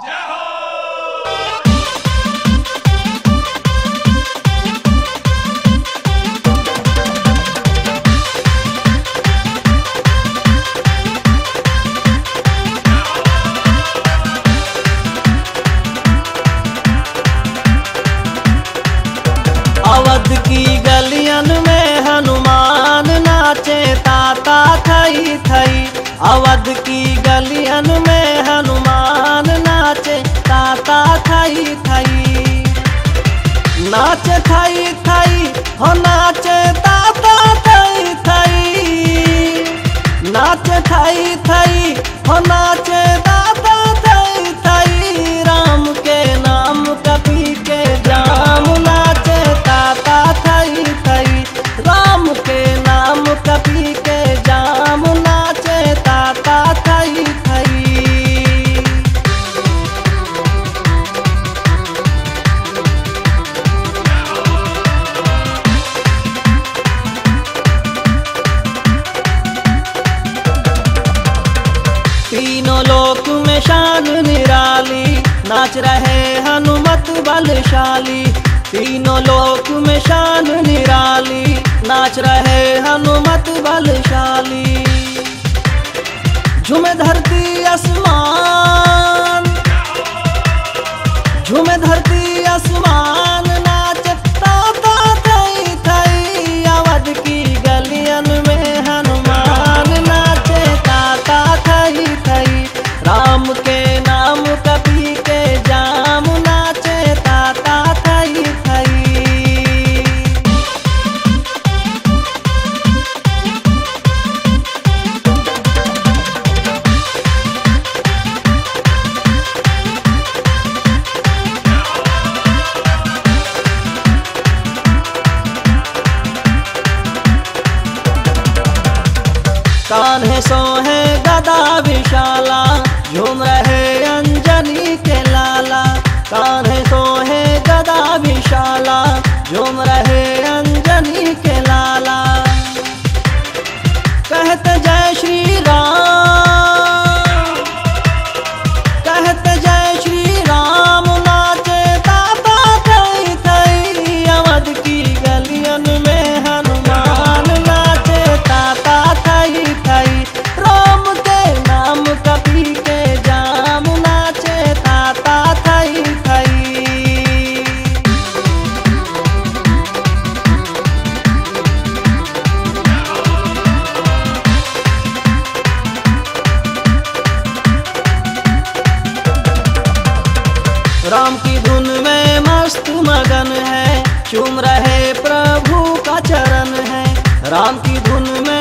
अवध की गलियन में हनुमान नाचे ताता थई थई। अवध की गलियन में हनुमान नाचे ताता थई थई। नाचे थई थई हो नाचे ताता थई थई। नाचे थई थई हो नाचे ताता थई थई। राम के नाम कपी के जाम नाचे ताता थई थई। राम के नाम कपी के जाम नाचे ताता थई थई। तीनों लोक में शान निराली नाच रहे हनुमत बलशाली। तीनों लोक में शान निराली नाच रहे हनुमत बलशाली। झूमे धरती आसमान, झूमे धरती आसमान नाच ताता थई थई। अवध की गलियन में हनुमान नाचे ताता थई थई। राम के नाम कपी के जाम नाचे ताता थई थई। कान्हे सोहे गदा विशाला झूम रहे अंजनी के लाला। कान्हे सोहे गदा विशाला झूम रहे अंजनी के लाला। कहते जय श्री राम, कहते जय श्री राम नाचे ताता थई थई। अवध की गलियन में हनुमान नाचे ताता थई थई। राम के नाम कपी के जाम नाचे ताता थई थई। राम की धुन में मस्त मगन है, चूम रहे प्रभु का चरण है। राम की धुन में